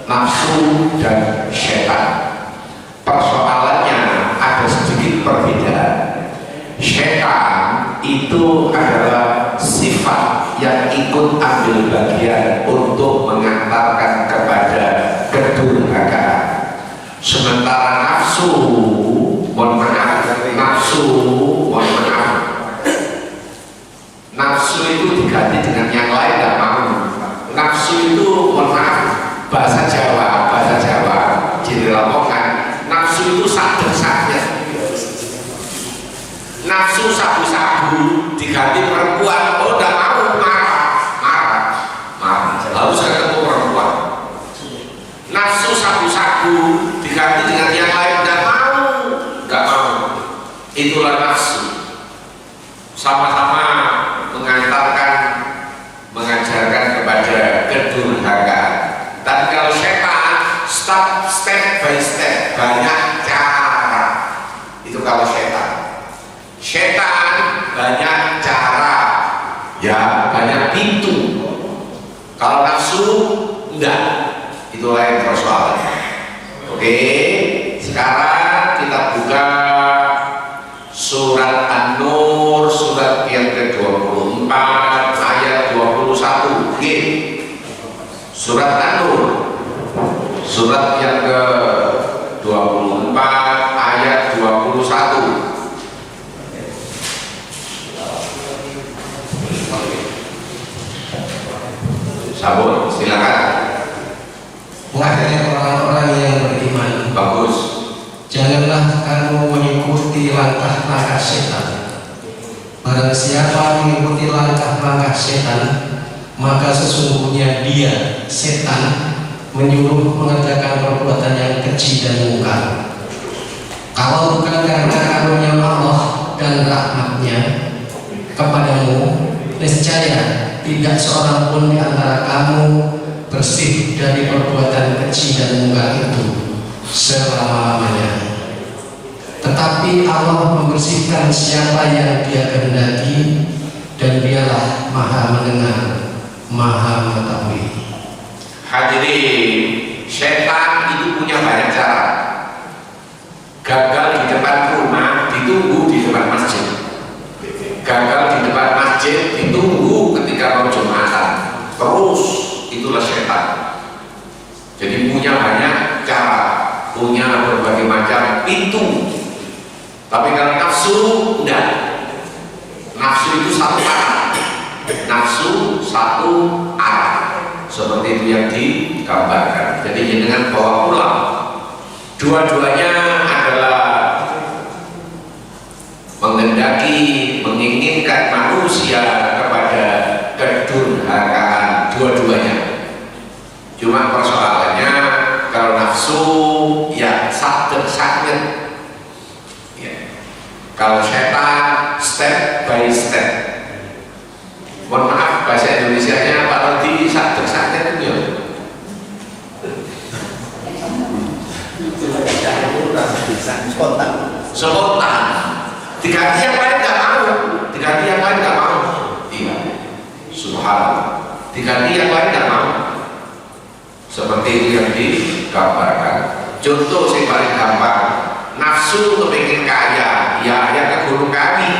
nafsu dan setan. Persoalannya ada sedikit perbedaan. Setan itu adalah sifat yang ikut ambil bagian untuk mengantarkan kepada kedurhakaan. Sementara nafsu, mohon maaf, nafsu itu diganti dengan yang lain, tidak mau. Nafsu itu, mohon maaf, bahasa Jawa dilaporkan, nafsu itu sabu-sabu. Nafsu sabu-sabu diganti perempuan, oh tidak mau, marah, harus ketemu perempuan. Nafsu sabu-sabu diganti dengan yang lain, tidak mau. Itulah nafsu. Sama-sama mengajarkan kepada kedurhakaan. Tapi kalau setan, step by step, banyak cara. Itu kalau setan banyak cara, ya banyak pintu. Kalau nafsu enggak, itu lain persoalannya. Oke, sekarang kita buka surat An-Nur, surat yang ke-24 ayat 21. Surat An-Nur, surat yang ke-24 ayat 21. Sabun, silakan. Wahai orang-orang yang beriman, bagus. Janganlah kamu mengikuti langkah-langkah setan. Barang siapa mengikuti langkah-langkah setan, maka sesungguhnya dia, setan, menyuruh mengerjakan perbuatan yang keji dan mungkar. Kalau bukan karena karunia Allah dan rahmatnya kepadamu, niscaya tidak seorang pun di antara kamu bersih dari perbuatan keji dan mungkar itu selama-lamanya. Tetapi Allah membersihkan siapa yang Dia kehendaki, dan Dialah Maha Mendengar, Maha Mengetahui. Hadirin, setan itu punya banyak cara. Gagal di depan rumah, ditunggu di depan masjid. Gagal di depan masjid, ditunggu ketika mau Jumatan. Terus, itulah setan. Jadi punya banyak cara, punya berbagai macam pintu. Tapi kalau nafsu, enggak. Nafsu itu satu arah. Seperti itu yang digambarkan. Jadi dengan bawa pulang. Dua-duanya adalah menginginkan manusia kepada kedurhakaan, dua-duanya. Cuma persoalannya kalau nafsu ya sakit. Kalau setan step by step. Mohon maaf bahasa Indonesianya Pak Rodi, sakit itu ya. Spontan. Diganti yang lain nggak mau. Iya. Subhanallah. Diganti yang lain nggak mau. Seperti itu yang digambarkan. Contoh yang paling gampang. Nafsu kepingin kaya, ya yang ke gunung kami,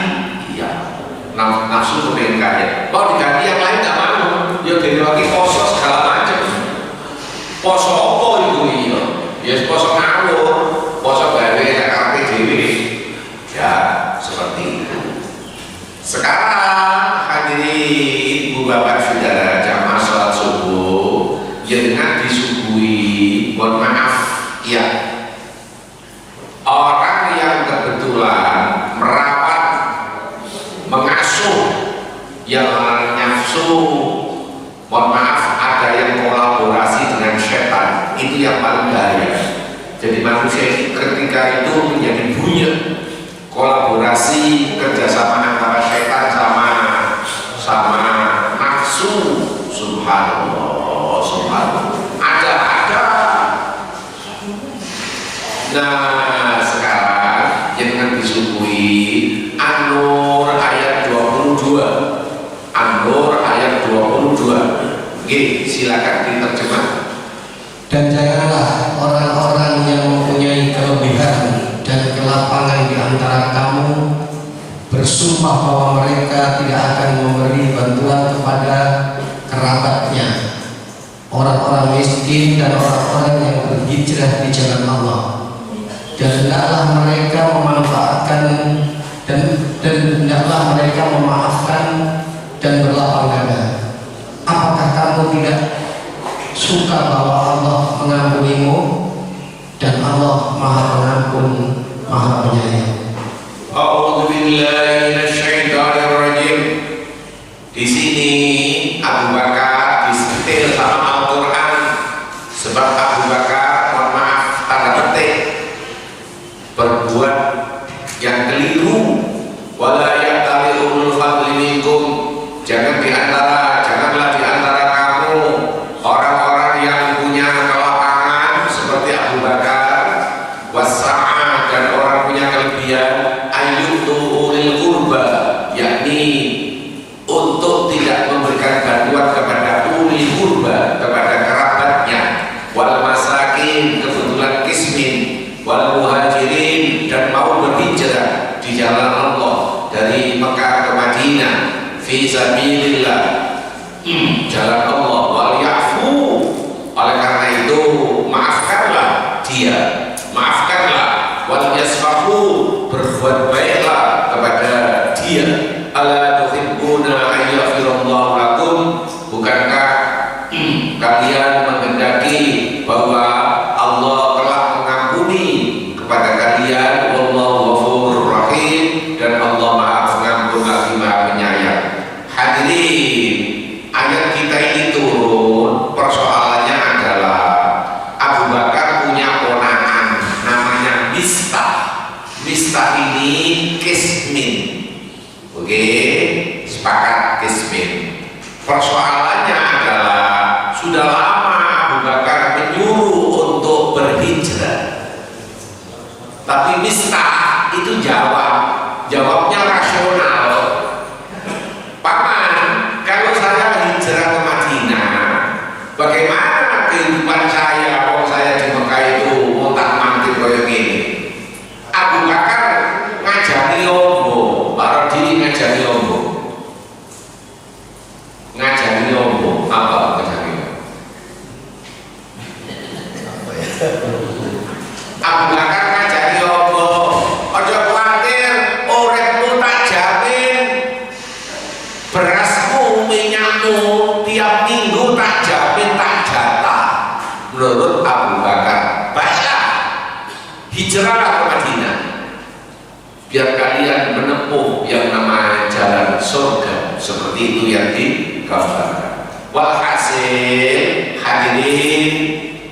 iya. Nafsu kepingin kaya. Kalau diganti yang lain nggak mau, ya dari lagi poso segala macam. Poso apa itu iya? Ya poso ngawur, poso gawe karpe dewi. Ya seperti itu. Sekarang hadirin ibu bapak saudara jamaah sholat subuh, jangan disuguhi, mohon maaf, ya. Orang yang kebetulan merawat, mengasuh yang nafsu, mohon maaf, ada yang kolaborasi dengan setan, itu yang paling bahaya. Jadi manusia ini ketika itu menjadi bunyek, kolaborasi kerjasama antara setan sama nafsu. Subhanallah. Ada. Nah sekarang jangan disuguhi An-Nur ayat 22. An-Nur ayat 22. Oke, silakan diterjemahkan. Dan janganlah orang-orang yang mempunyai kelebihan dan kelapangan di antara kamu bersumpah bahwa mereka tidak akan memberi bantuan kepada kerabatnya, orang-orang miskin dan orang-orang yang berhijrah di jalan Allah. Dan hendaklah mereka memanfaatkan dan hendaklah mereka memaafkan dan berlapang dada. Apakah kamu tidak suka bahwa Allah mengampunimu dan Allah Maha Pengampun, Maha Penyayang? A'udzu billahi minasyaitonir rajim. Di sini Abu Bakar disetir sama Al-Qur'an, sebab Abu Bakar, mohon maaf, tanda petik, berbuat yang keliru. Wala ya'tali ulul fadli minkum, janganlah di antara kamu orang-orang yang punya kelapangan seperti Abu Bakar, wasa'ah, dan orang punya kelebihan, ayyutu ulil qurba, yakni untuk tidak memberikan bantuan kepada ulil qurba, kepada kerabatnya, wal masakin, kebetulan kismin, wal muhajirin, dan mau berhijrah di jalan Allah dari Mekah ke Madinah, fi sabilillah, jalan Allah, wal ya'fu, oleh karena itu maafkanlah dia, maafkanlah, wal yasfahu, berbuat baiklah kepada dia. Ala tuhibbuna ayyafirallahu lakum, bukankah kalian menghendaki bahwa Allah telah mengampuni kepada kalian? Wallahu ghafurur rahim, dan Allah Maha Pengampun lagi Maha Penyayang. Hadirin, ayat kita ini turun, persoalannya adalah Abu Bakar punya ponakan namanya Mistah. Mistah ini kismin. Oke, sepakat kismin. Persoalannya adalah sudah lama Abu Bakar menyuruh untuk berhijrah, tapi Mistah itu jawabnya rasional. Paman, kalau saya hijrah ke Madinah, bagaimana kehidupan saya kalau saya di Mekah itu montak-mantik kayak gini? Abu Bakar ngajari ombo, Pak Rodi ngajari ombo. Ngajari ombo, apa ngajari ombo? Abu Bakar ngajari ombo, ojo khawatir, uripmu tak jamin, berasmu, minyakmu, tiap minggu tak jamin, tak jatah. Menurut Abu Bakar, baiklah, hijrahlah ke Madinah, biar kalian menempuh yang namanya jalan surga, seperti itu yang digambarkan. Walhasil, hadirin,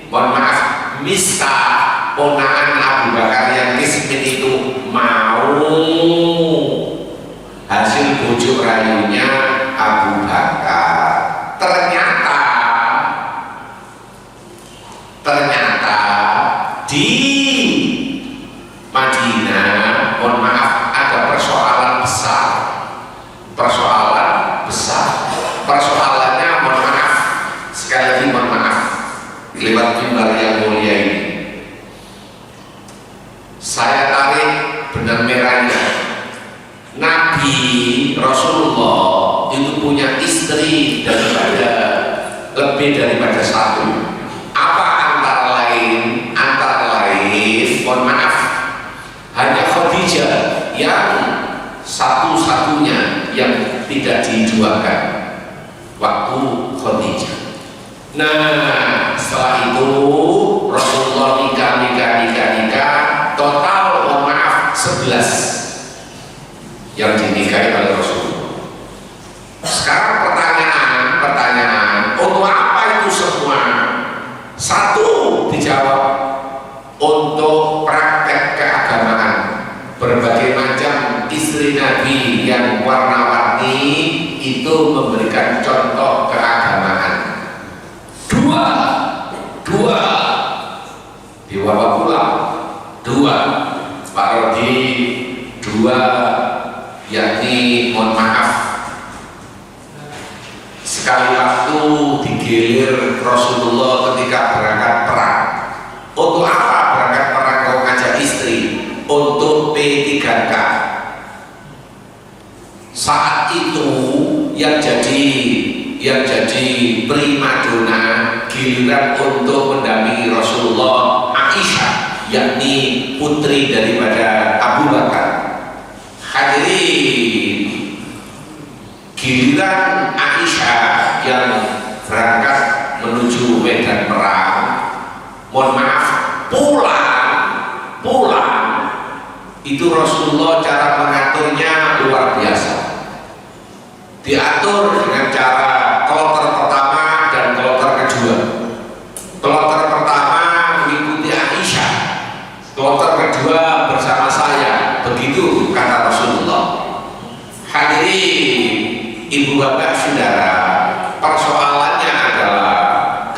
mohon maaf, Mistah, ponakan Abu Bakar yang kismin itu mau hasil bujuk rayunya Abu Bakar. Ternyata di Madinah, mohon maaf, ada persoalan besar. Persoalannya, mohon maaf, sekali lagi mohon maaf, lewat mimbar yang mulia ini saya tarik benang merahnya. Nabi Rasulullah itu punya istri lebih daripada satu. Apa antara lain, mohon maaf, hanya Khadijah yang satu-satunya yang tidak dijualkan waktu Khadijah. Nah, setelah itu Rasulullah nikah, total mohon maaf 11 yang dinikahi oleh Rasulullah. Sekarang pertanyaan, untuk apa itu semua? Satu, dijawab, untuk praktek keagamaan, berbagai macam istri Nabi yang warna-warni itu memberikan contoh keagamaan. Dua dibawa pulang, Pak Rodi, yakni mohon maaf, sekali waktu digilir Rasulullah ketika berangkat perang giliran untuk mendampingi Rasulullah Aisyah, yakni putri daripada Abu Bakar. Hadirin, giliran Aisyah yang berangkat menuju medan perang, mohon maaf, pulang itu Rasulullah cara mengaturnya luar biasa. Diatur dengan cara kloter pertama dan kloter kedua. Kloter pertama mengikuti Aisyah, kloter kedua bersama saya, begitu kata Rasulullah. Hadirin, ibu bapak saudara, persoalannya adalah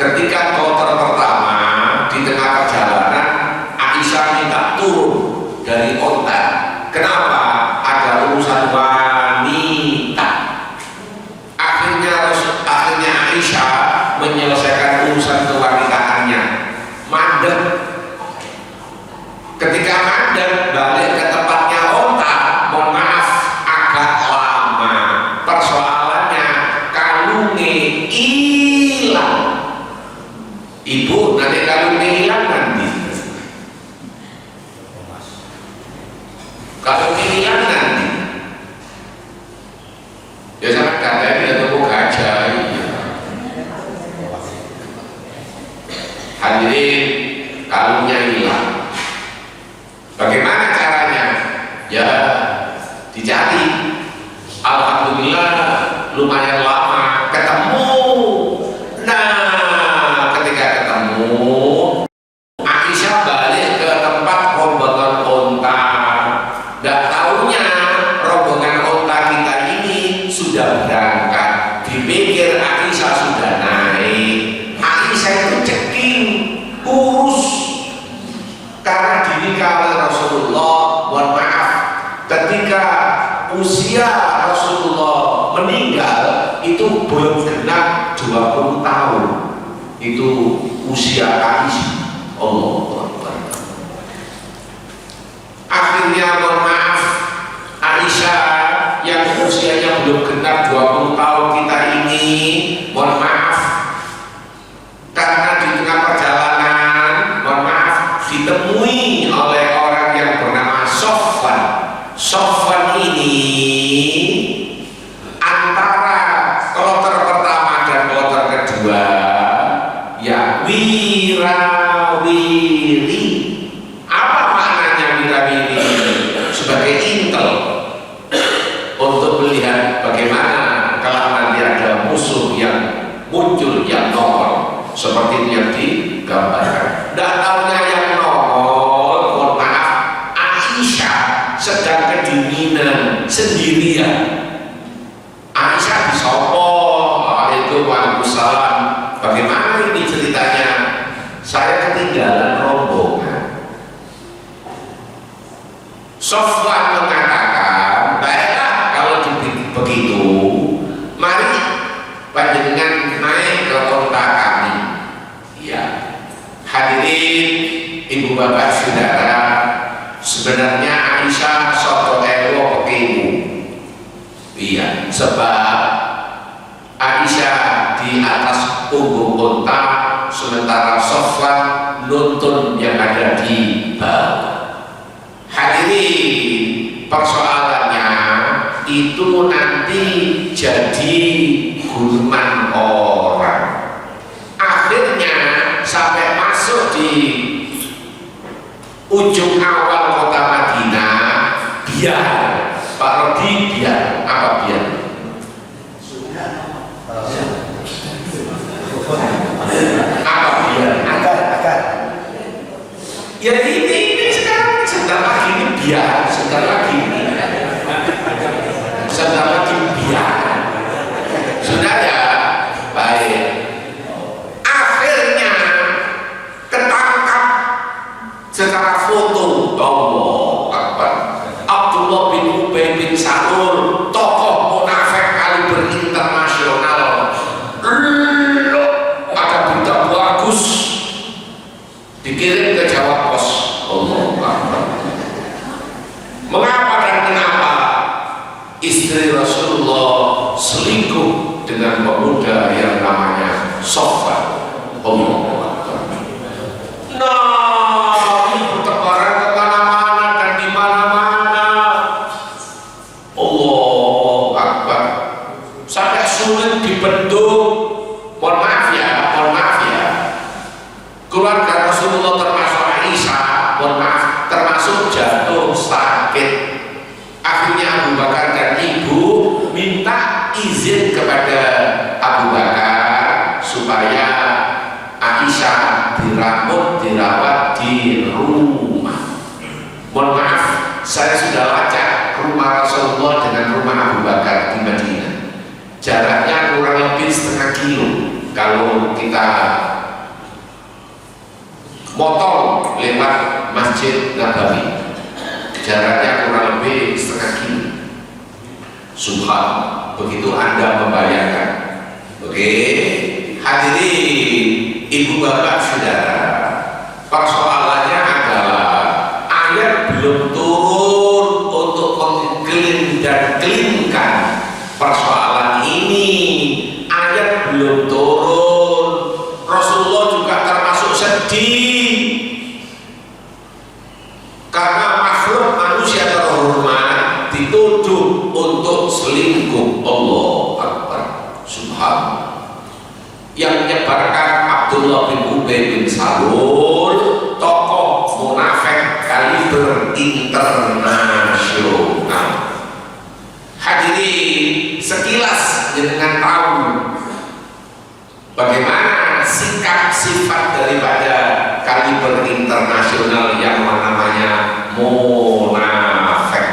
ketika kloter pertama di tengah perjalanan Aisyah minta turun dari onta. Kenapa? Ada urusan wanita. Akhirnya Aisyah menyelesaikan urusan kewanitaannya, mandek. Ketika mandek balik ke tempatnya onta, mohon maaf, agak lama. Persoalannya kalungnya hilang. Ibu, nanti kalungnya hilang nanti. Kalungnya hilang nanti. Ya sama katanya dia tepuk gajah. Hadirin, kalungnya hilang. Bagaimana caranya? Ya dicari. Alhamdulillah lumayan lama ketemu. Nah, ketika ketemu, Aisyah balik ke tempat rombongan onta. Nggak taunya rombongan onta kita ini sudah berangkat. Dipikir Aisyah sudah naik. Aisyah itu ceking, kurus, karena dinikah oleh Rasulullah. Mohon maaf, ketika usia Rasulullah meninggal itu belum genap 20 tahun. Itu usia Aisyah. Allah Akbar. Akhirnya mohon maaf, Aisyah yang usianya belum genap 20 tahun kita ini, mohon maaf, karena di tengah perjalanan, mohon maaf, ditemui oleh orang yang bernama Sofwan. Sofwan ini antara kloter pertama dan kloter kedua ya wirawiri. Apa maknanya wirawiri? Sebagai intel untuk melihat bagaimana kalau nanti ada musuh yang muncul, yang nongol seperti yang digambarkan. Tidak tahunya yang nongol, mohon maaf, Aisyah sedang kedinginan sendirian. Aisyah disopo, itu waalaikumsalam. Bagaimana ini ceritanya? Saya ketinggalan rombongan. Sofwan mengatakan, baiklah kalau begitu, mari panjenengan naik ke onta kami. Ya, hadirin, ibu bapak saudara, sebenarnya Aisyah soto ewo pekimu. Iya, sebab Aisyah di atas punggung onta, sementara Sofwan nuntun yang ada di bawah. Hadirin, persoalannya itu nanti jadi gurman orang. Akhirnya sampai masuk di ujung awal kota Madinah, biar Pak Rodi, biar apa biar? Apa biar? Agar. Ya ini sekarang sebentar lagi ini biar, sebentar lagi biar. Sudah ya, baik. Akhirnya ketangkap secara foto. Allah Akbar. Abdullah bin Ubay bin Salul, tokoh munafik kaliber internasional. Ada berita bagus dikirim ke Jawa Pos. Allah Akbar. Mengapa dan kenapa istri Rasulullah selingkuh dengan pemuda yang namanya Sofwan? Allah Keluarga Rasulullah termasuk Aisyah, mohon maaf, termasuk jatuh sakit. Akhirnya Abu Bakar dan ibu minta izin kepada Abu Bakar supaya Aisyah dirawat di rumah. Mohon maaf, saya sudah lacak rumah Rasulullah dengan rumah Abu Bakar di Madinah. Jaraknya kurang lebih setengah kilo kalau kita motor lewat Masjid Nabawi. Jaraknya kurang lebih setengah kilo. Subhanallah, begitu Anda membayangkan. Oke, hadirin ibu bapak saudara, persoalannya adalah ayat belum turun untuk menggelin dan kelingkan persoalan ini. Ayat belum turun, Rasulullah juga termasuk sedih karena makhluk manusia terhormat dituduh untuk selingkuh. Allah Akbar. Subhanallah. Yang menyebarkan Abdullah bin Ubay bin Salul, tokoh munafik kaliber internasional. Hadirin, sekilas dengan tahu bagaimana sikap sifat daripada kaliber internasional yang namanya munafik.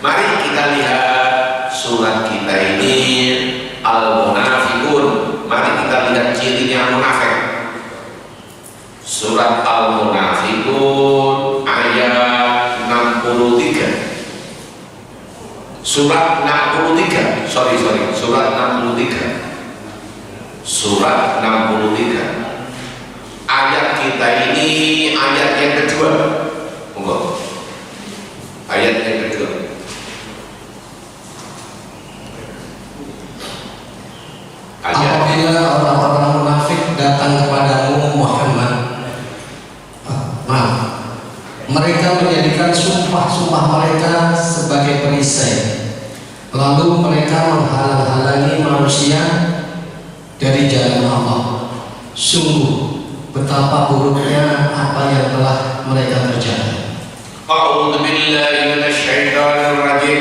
Mari kita lihat surat kita ini Al-Munafiqun. Mari kita lihat cirinya munafik. Surat Al-Munafiqun ayat 63. Surat 63. Surat 63. Surat 63. Ayat kita ini ayat yang kedua. Monggo. Ayat yang kedua. Apabila orang-orang munafik datang kepadamu Muhammad, mereka menjadikan sumpah-sumpah mereka sebagai perisai, lalu mereka menghalang-halangi manusia dari jalan Allah. Sungguh betapa buruknya apa yang telah mereka kerjakan. A'udzu billahi minasyaitonir rajim.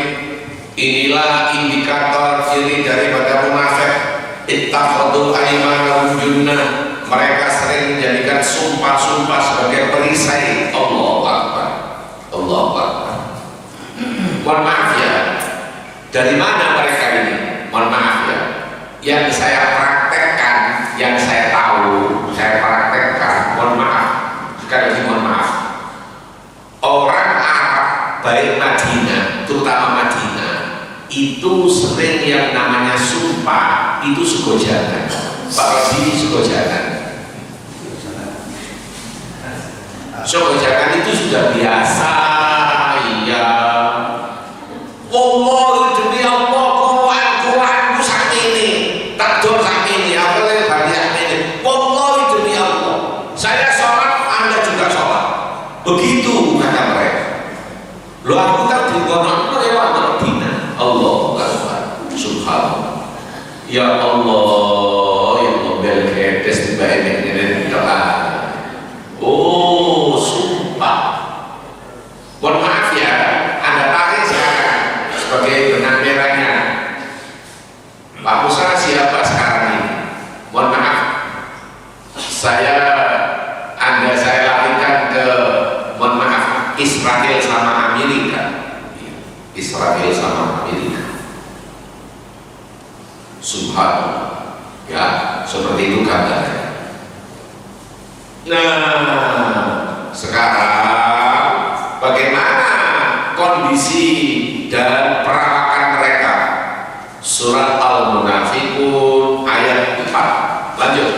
Inilah indikator ciri daripada munafik. Ittakhadhu aymanahum junnah. Mereka sering menjadikan sumpah-sumpah sebagai perisai. Allahu Akbar. Allahu Akbar. Mohon maaf ya, dari mana mereka ini? Mohon maaf ya, yang saya praktekkan, yang saya tahu, saya praktekkan. Mohon maaf, sekali lagi mohon maaf. Orang Arab baik Madinah, terutama Madinah, itu sering yang namanya sumpah itu sugojangan. Pak Rodi sugojangan. Sugojangan itu sudah biasa. Iya. Allah demi Allah, Quranku sak ini, takdur sak ini, apa yang banyak ini. Allah demi Allah, saya sholat, Anda juga sholat. Begitu kata mereka. Lo aku tak dikonok lewat Madinah. Allah Akbar. Subhanallah. Ya Allah, ya Allah, belketes di baik ini doa. Oh, sumpah. Mohon maaf ya, Anda tarik sekarang sebagai benang merahnya. Pak Musa siapa sekarang ini? Mohon maaf, saya larikan ke, mohon maaf, Israel sama Amerika. Israel sama Amerika. Subhanallah. Ya, seperti itu gambarnya. Nah, sekarang bagaimana kondisi dan perawakan mereka? Surat Al-Munafiqun ayat 4. Lanjut.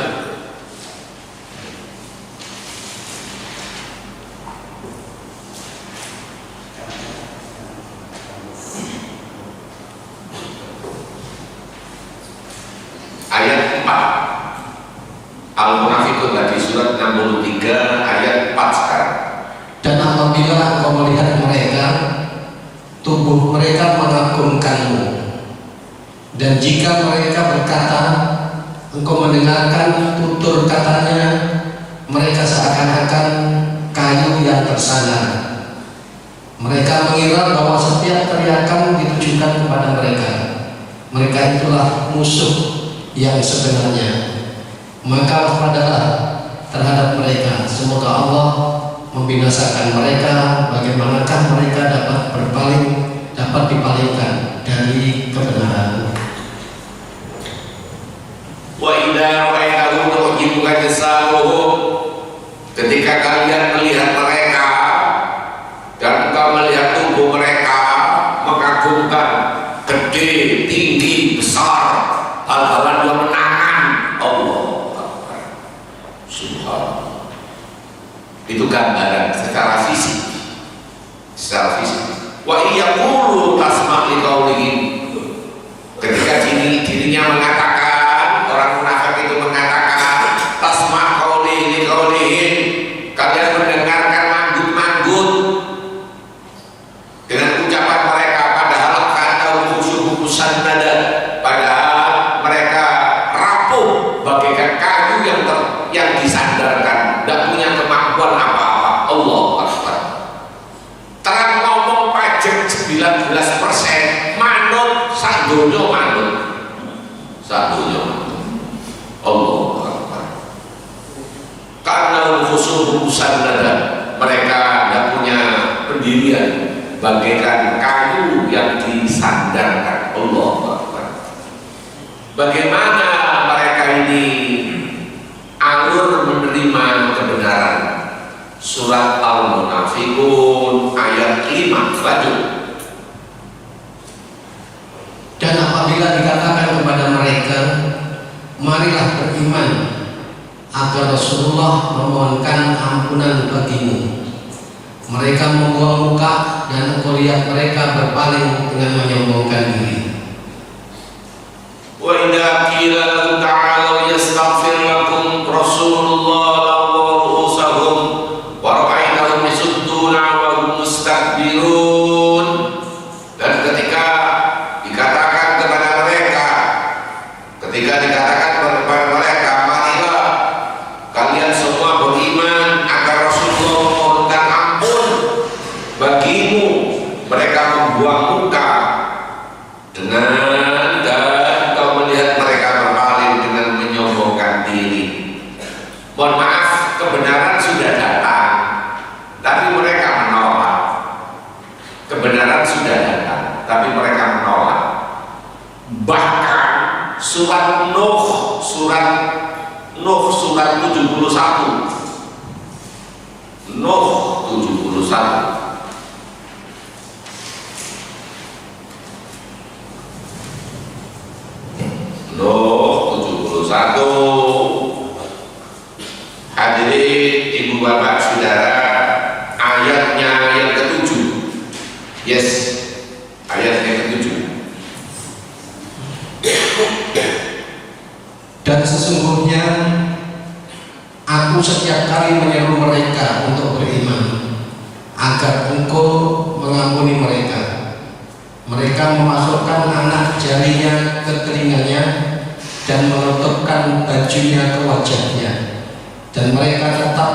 Ayat 4. Al-Munafiqun tadi surat 63 ayat 4 sekarang. Dan apabila engkau melihat mereka, tubuh mereka mengagumkanmu, dan jika mereka berkata, engkau mendengarkan tutur katanya, mereka seakan-akan kayu yang tersandar. Mereka mengira bahwa setiap teriakan ditujukan kepada mereka. Mereka itulah musuh yang sebenarnya. Maka waspadalah terhadap mereka. Semoga Allah membinasakan mereka. Bagaimanakah mereka dapat dipalingkan dari kebenaran. Wa idza ra'aytahum tu'jibuka jasamuhum, ketika kalian melihat mereka dan engkau melihat tubuh mereka mengagumkan, gede, tinggi, besar, hal-hal yang menangan, Allah Akbar. Subhanallah. Itu gambaran secara fisik. Wa iyaqulu tasma' li qaulihim, ketika dirinya mengatakan, orang munafik itu mengatakan tasma' qauli qaulihim, kalian mendengarkan manggut-manggut dengan ucapan mereka, padahal kata khusyu'usan nada, padahal mereka rapuh bagaikan kayu yang disandarkan, tidak punya kemampuan apa-apa. Allah Akbar. Terang ngomong pajak 19%, manut sadonya manut. Allah Akbar. Karena khusyu'usan nada, mereka tidak punya pendirian bagaikan kayu yang disandarkan. Allah Akbar. Bagaimana mereka ini alur menerima kebenaran? Surat Al-Munafiqun ayat 5 lanjut. Dan apabila dikatakan kepada mereka, marilah beriman, agar Rasulullah memohonkan ampunan bagimu, mereka membuang muka dan engkau lihat mereka berpaling dengan menyombongkan diri. Wa idza qila lahum ta'alu yastaghfir lakum Rasulullah lawaw ru'usahum wa ra'aytahum yasudduna wa hum mustakbirun. Dan ketika dikatakan kepada mereka, marilah kalian semua beriman agar Rasulullah memohonkan ampun bagimu, mereka membuang muka dan kau melihat mereka berpaling dengan menyombongkan diri. Mohon maaf, kebenaran sudah datang, tapi mereka menolak. Kebenaran sudah datang, tapi mereka menolak. Bahkan surat Nuh surat 71, Nuh 71. Nuh 71. Hadirin ibu bapak saudara, ayatnya yang ke-7. Yes, ayat yang ke-7. Dan sesungguhnya aku setiap kali menyeru mereka untuk beriman, agar engkau mengampuni mereka. Mereka memasukkan anak jarinya ke telinganya dan menutupkan bajunya ke wajahnya, dan mereka tetap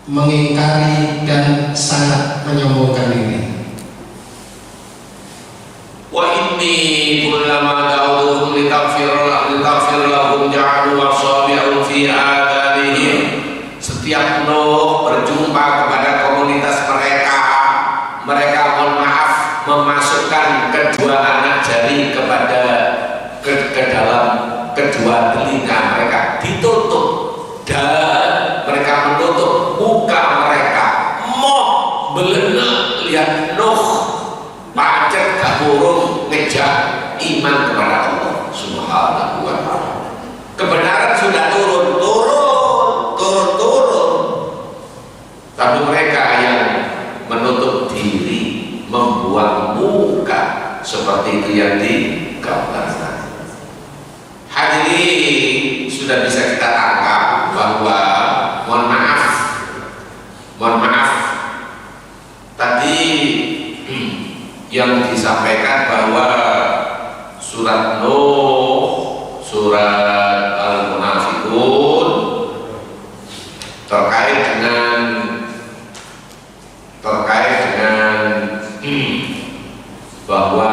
mengingkari dan sangat menyombongkan diri. Wa inni kullama da'utuhum litaghfir lahum ja'alu asabi'ahum fi adhanihim. Setiap Nuh berjumpa kepada komunitas mereka, mereka mohon maaf memasukkan kedua anak jari ke dalam kedua telinga mereka, ditutup, dan mereka menutup muka mereka. Moh belena lihat Nuh pacet burung ngejak iman kepada Allah Subhanahu wa ta'ala. Kebenaran sudah turun, tapi mereka yang menutup diri, membuang muka, seperti itu yang digambarkan. Hadirin, sudah bisa kita tangkap bahwa mohon maaf tadi yang disampaikan bahwa surat Nuh, surat Al-Munafiqun terkait dengan bahwa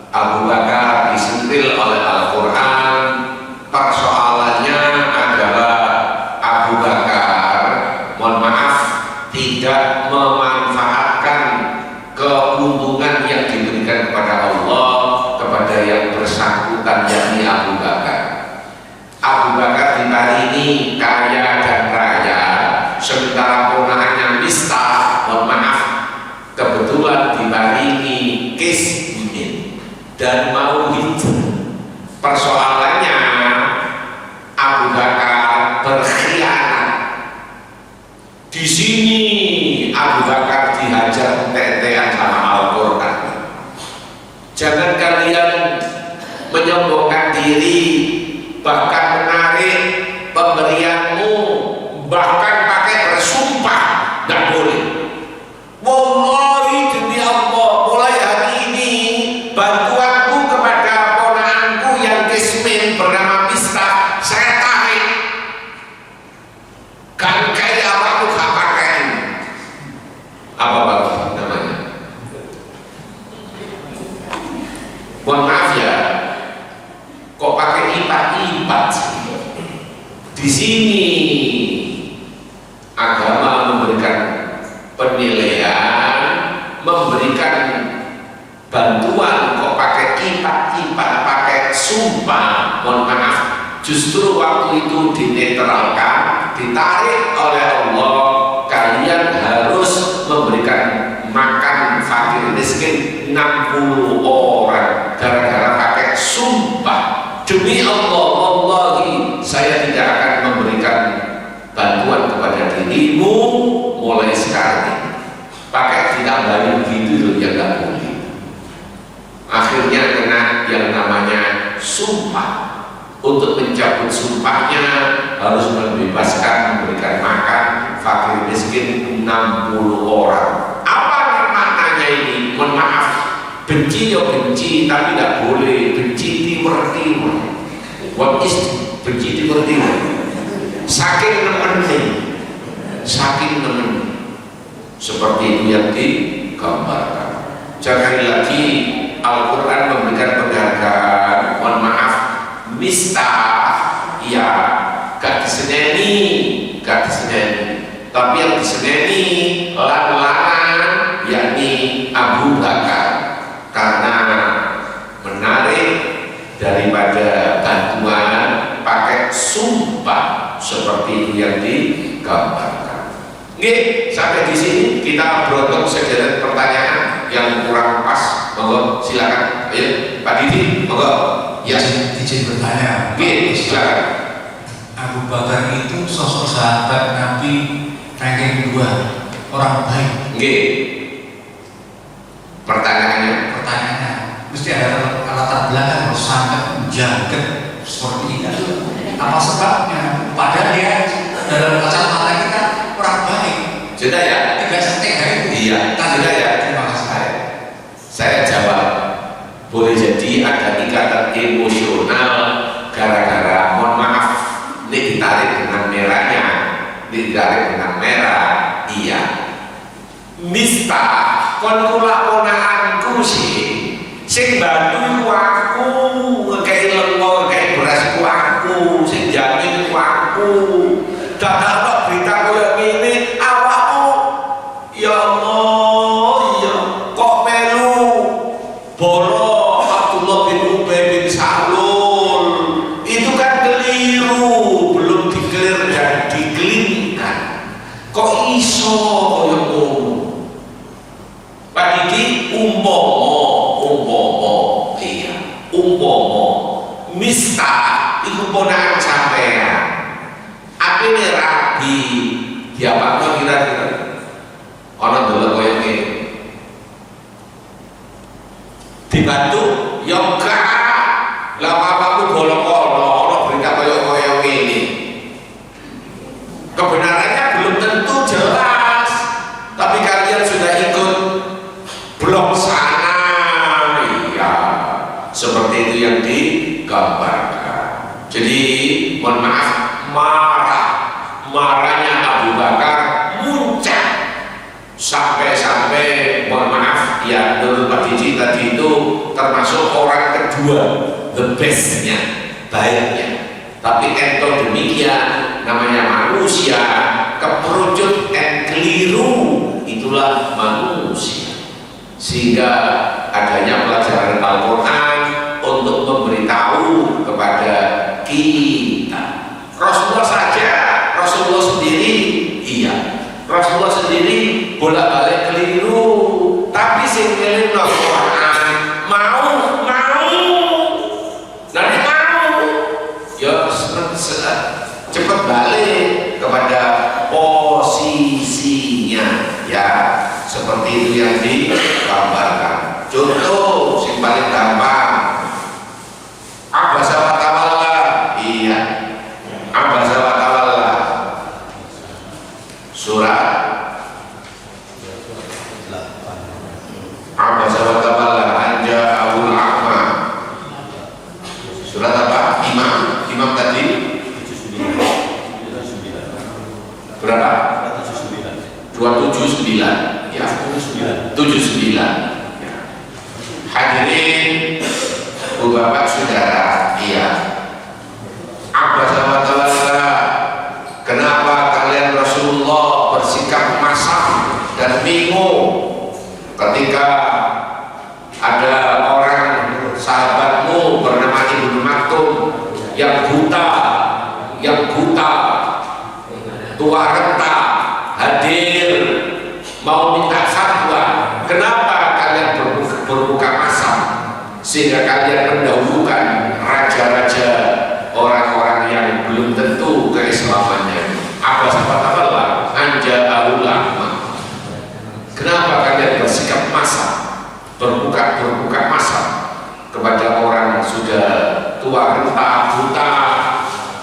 Abu Bakar disentil oleh Al-Quran. Persoalannya adalah Abu Bakar, mohon maaf, tidak memanfaatkan keuntungan yang diberikan kepada Allah kepada yang bersangkutan, yakni Abu Bakar. Abu Bakar diparingi kaya dan raya, sementara ponakannya Mistah, mohon maaf, kebetulan diparingi kismin dan mau hijrah. Persoalannya Abu Bakar berkhianat. Di sini Abu Bakar dihajar tetean sama Al-Quran. Jangan kalian menyombongkan diri, bahkan menarik pemberianmu, bahkan pakai bersumpah, nggak boleh. Wallahi demi Allah, mulai hari ini bantuanku kepada ponakanku yang kismin bernama Mistah saya tarik. Kan kayak apa aku gak pakai. Apa bagus namanya? Mohon maaf ya, kok pakai ipat-ipat sih? Di sini agama memberikan penilaian, memberikan bantuan, kok pakai ipat-ipat, pakai sumpah. Mohon maaf, justru waktu itu dinetralkan, ditarik oleh Allah. Kalian harus memberikan makan fakir miskin 60 orang gara-gara pakai sumpah. Demi Allah, wallahi saya tidak akan memberikan bantuan kepada dirimu mulai sekarang. Pakai tidak banyak gitu ya, nggak boleh. Akhirnya kena yang namanya sumpah. Untuk mencabut sumpahnya harus membebaskan, memberikan makan fakir miskin 60 orang. Apa maknanya ini? Mohon maaf, benci ya benci, tapi tidak boleh benci timur-timur. What is benci timur-timur? Saking nemenin, seperti itu yang digambarkan. Sekali lagi Al-Quran memberikan penghargaan. Mohon maaf, Mistah ya gak diseneni, tapi yang diseneni lan-lanan yakni Abu Bakar, karena menarik daripada bantuan pakai sumpah seperti itu yang digambarkan. Oke, sampai di sini kita berontok sederet pertanyaan yang kurang pas. Monggo silakan. Ayo Pak Didi, monggo. Ya, izin bertanya. Oke, silakan. Abu Bakar itu sosok sahabat Nabi ranking 2, orang baik. Oke. Pertanyaannya Mesti ada latar belakang harus sangat jaget seperti itu. Apa sebabnya? Padahal dia dalam kacamata kita orang baik. Sudah ya? Tidak setia itu. Iya, sudah ya. Terima kasih. Saya jawab. Boleh jadi ada ikatan emosional gara-gara, mohon maaf, ini ditarik dengan merahnya, ditarik dengan merah. Iya. Mistah kon kula ponakanku sing bantu aku, ngekei lengo, ngekei beras aku, sing jamin aku. Dadak berita koyo ngene, awakmu ya Allah, ya kok melu bolo Abdullah bin Ubay bin Salul. Itu kan keliru, belum dikelir dan dikelirkan. Kok iso koyo ngono? Pak Didi, umpomo Mistah iku ponakan sampean. Apine rabi diapakno kira-kira? Ana delok koyo ngene. Dibantu ya enggak. Lah bapakku bolong-bolong ana berita koyo ngene. Kebenarannya belum tentu jelas, tapi kalian sudah ikut blok sana. Iya, seperti itu yang digambarkan. Jadi mohon maaf, marah amarahnya Abu Bakar muncak sampai mohon maaf ya, menurut Pak Diji tadi itu termasuk orang kedua, the bestnya, baiknya. Tapi ento demikian, namanya manusia keperucut dan keliru, itulah manusia. Sehingga adanya pelajaran Al-Quran untuk memberitahu kepada kita. Rasulullah saja, Rasulullah sendiri, iya, Rasulullah sendiri bolak-balik keliru, tapi sing keliru Al-Quran mau, nanti mau, ya cepat balik kepada posisinya, ya, seperti itu yang digambarkan. Contoh yang paling gampang, abasa wa tawalla, iya, abasa wa tawalla, surat abasa wa tawalla anja awul a'ma, surat apa? Imam tadi berapa? 279 ya, 79 ya. Hadirin Bapak Saudara, iya, abasa wa tawalla, kenapa kalian Rasulullah bersikap masam dan bingung ketika ada orang sahabatmu bernama Ibnu Maktum yang buta, tua renta hadir mau minta fatwa, kenapa kalian berbuka masam sehingga kalian mendahulukan raja-raja orang-orang yang belum tentu keislamannya? Apa sahabat anja ulama, kenapa kalian bersikap masam, berbuka masam kepada orang sudah tua renta buta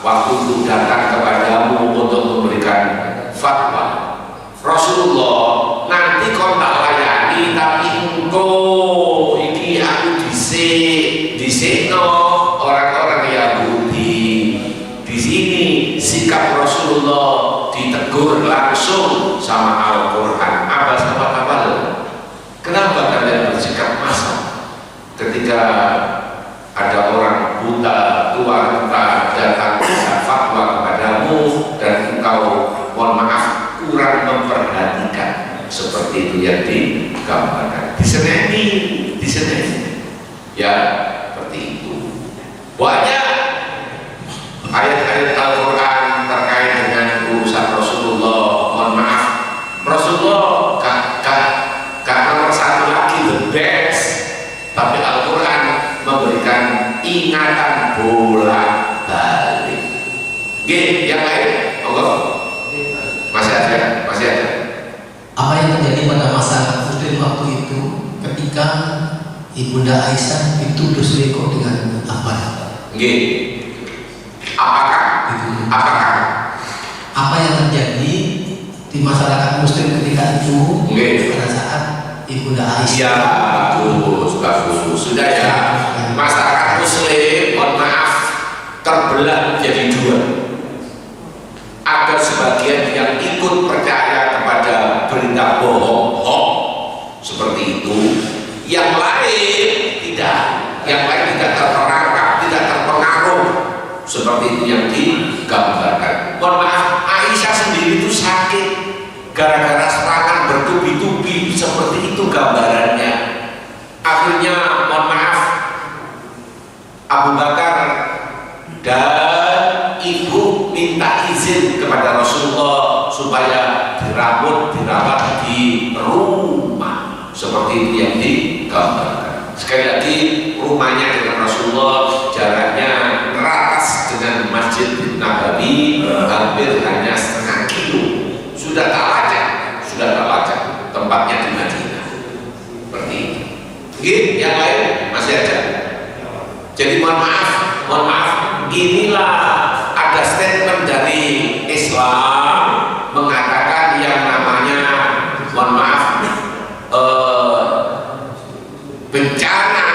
waktu itu datang kepadamu untuk memberikan fatwa? Rasulullah, nanti kau tak layani, tapi engkau ini aku disekno orang-orang Yahudi. Di sini sikap Rasulullah ditegur langsung sama Al-Quran. Apa sahabat? Kenapa kalian bersikap masam ketika ada orang buta, tua renta datang fatwa kepadamu dan engkau mohon maaf kurang memperhatikan, seperti itu yang digambarkan, diseneni ya, seperti itu. Banyak ayat-ayat Al-Quran terkait dengan urusan Rasulullah. Mohon maaf, Rasulullah gak nomor satu lagi, the best, tapi Al-Quran memberikan ingatan bolak-balik. Oke, yang lain, monggo. Masih ada. Apa yang terjadi pada masa Muslim waktu itu ketika Ibunda Aisyah dituduh selingkuh dengan apa? Oke. Apakah apa yang terjadi di masyarakat Muslim ketika itu? Oke. Pada saat Ibunda Aisyah. Ya, bagus. Sudah ya. Masyarakat Muslim, mohon maaf, terbelah menjadi dua. Ada sebagian yang ikut percaya kepada berita bohong seperti itu, yang lain tidak, tidak terpengaruh seperti itu yang digambarkan. Mohon maaf, Aisyah sendiri itu sakit gara-gara serangan bertubi-tubi, seperti itu gambarannya. Akhirnya mohon maaf, Abu Bakar dan ibu minta izin kepada Rasulullah supaya dirawat di rumah, seperti itu yang digambarkan. Sekali lagi, rumahnya dengan Rasulullah jaraknya ratas dengan Masjid Nabawi, hampir hanya setengah kilo. Sudah tak lacak tempatnya di Madinah. Seperti itu. Oke, yang lain masih ada. Jadi mohon maaf, inilah ada statement dari Islam mengatakan yang namanya, mohon maaf, bencana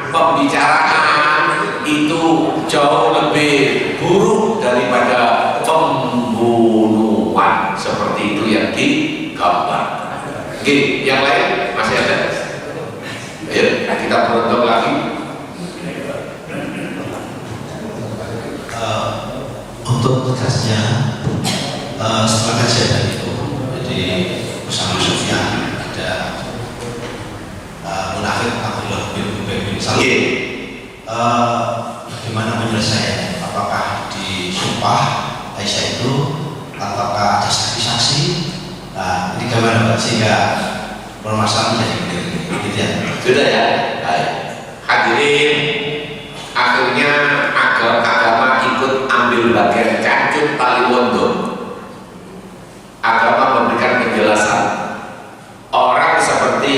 pembicaraan itu jauh lebih buruk daripada pembunuhan. seperti itu yang digambar. Oke, yang lain masih ada? Ayo kita berunding lagi. Untuk tugasnya setelah kajian itu, jadi bersama Sufyan ada munafik Abdullah bin Ubay bin Salul. Bagaimana penyelesaiannya? Apakah disumpah Aisyah itu, ataukah ada saksi-saksi? Nah, ini gimana Pak? Sehingga permasalahan jadi gitu ya. Sudah ya? Baik. Hadirin, akhirnya agama ikut ambil bagian cancut tali wondo. Agama memberikan penjelasan. Orang seperti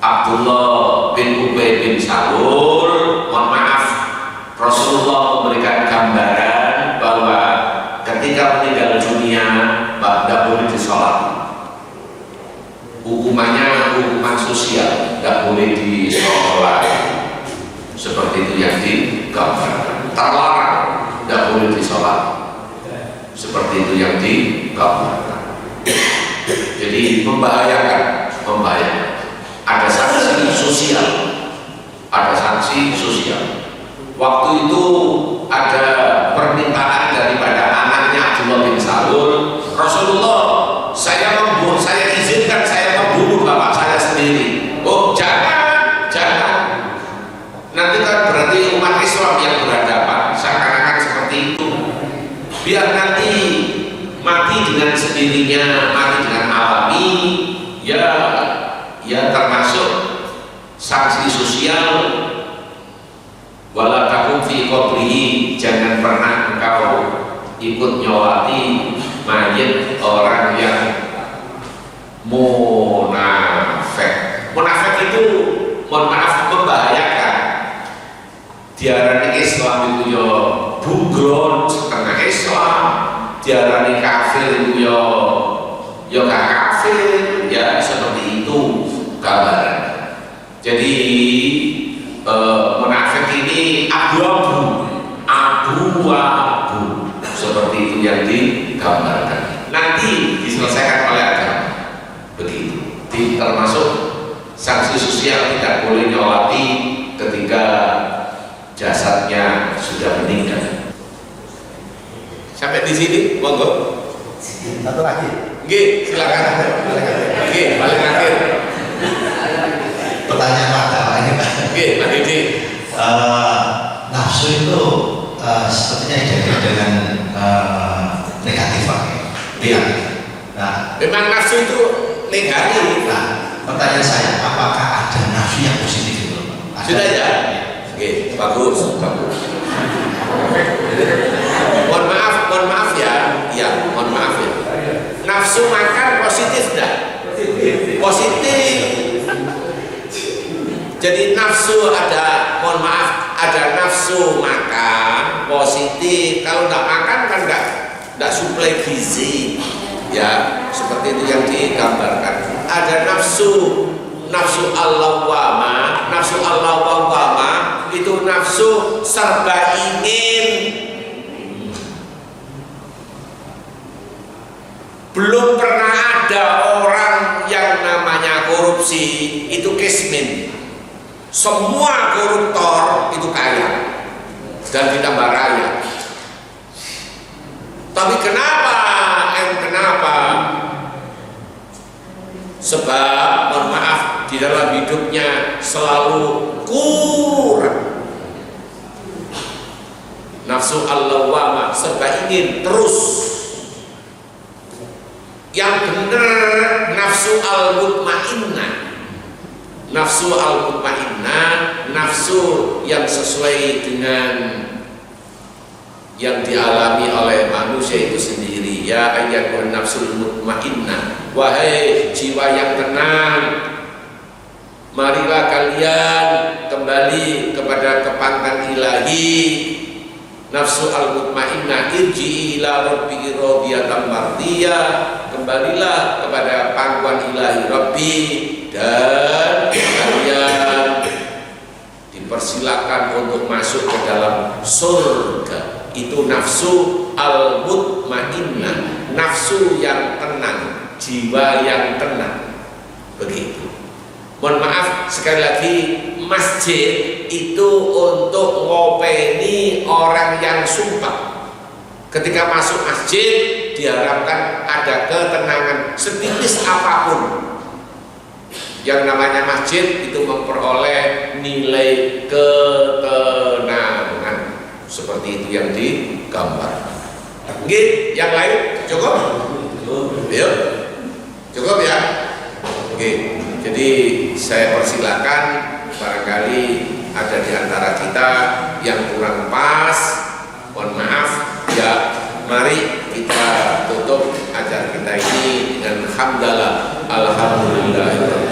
Abdullah bin Ubay bin Salul, mohon maaf, Rasulullah memberikan gambaran bahwa ketika meninggal dunia tidak boleh disolat. Hukumannya hukuman sosial, tidak boleh disolat. Seperti itu yang digambarkan. Terlarang, tidak boleh disolat. Seperti itu yang digambarkan. Jadi membahayakan. Ada sanksi sosial. Waktu itu ada permintaan daripada anaknya Abdullah bin Salul, Rasulullah, saya izinkan saya membunuh bapak saya sendiri. Oh jangan. Nanti kan berarti umat Islam yang berhadapan, seakan-akan seperti itu. Biar nanti mati dengan sendirinya, mati dengan alami, ya termasuk sanksi sosial. Wala takum fi qabrihi, jangan pernah engkau ikut nyolati mayit orang yang munafik. Munafik itu, mohon maaf, membahayakan. Diarani Islam itu yo buglon setengah Islam, diarani kafir itu yo gak kafir, ya seperti itu gambaran. Jadi munafik ini abu-abu seperti itu yang digambarkan. Nanti diselesaikan oleh agama begitu. Termasuk sanksi sosial, tidak boleh nyolati ketika jasadnya sudah meninggal. Sampai di sini, monggo. Satu lagi. Oke, silakan. Oke, paling akhir. Pertanyaan Pak ini Pak. Oke, Pak Didi. Nafsu itu sepertinya identik dengan negatif Pak. Iya. Nah, Memang nafsu itu negatif. nah, pertanyaan saya, apakah ada nafsu yang positif itu Pak? Sudah ya? Oke, bagus. Mohon maaf ya. Iya, mohon maaf ya. Nafsu makan positif dah. Positif. Jadi nafsu ada, mohon maaf, ada nafsu makan positif. Kalau tidak makan kan tidak suplai gizi, ya seperti itu yang digambarkan. Ada nafsu al-lawwamah. Nafsu al-lawwamah itu nafsu serba ingin. Belum pernah ada orang yang namanya korupsi itu kismin. Semua koruptor itu kaya dan ditambah raya. Tapi kenapa? Sebab, mohon maaf, di dalam hidupnya selalu kurang. Nafsu al-lawwamah, serba ingin terus. Yang benar nafsu al-mutmainnah. Nafsu al-mutmainnah, nafsu yang sesuai dengan yang dialami oleh manusia itu sendiri. Ya ayyuhan nafsul mutmainnah, wahai jiwa yang tenang, marilah kalian kembali kepada kepantan ilahi. Nafsu al-mutmainnah, irji'i ila rabbiki radiyatan mardiyah, kembalilah kepada pangkuan ilahi Rabbi, dan kalian dipersilakan untuk masuk ke dalam surga. Itu nafsu al-mutmainnah. nafsu yang tenang, jiwa yang tenang. Begitu. Mohon maaf sekali lagi, masjid itu untuk ngopeni orang yang sumpah. Ketika masuk masjid diharapkan ada ketenangan setipis apapun. Yang namanya masjid itu memperoleh nilai ketenangan. Seperti itu yang digambar. Oke, yang lain cukup? Yuk, cukup ya. Oke, jadi saya persilakan, barangkali ada di antara kita yang kurang pas, mohon maaf ya. Mari kita tutup acara kita ini dengan hamdalah, alhamdulillah.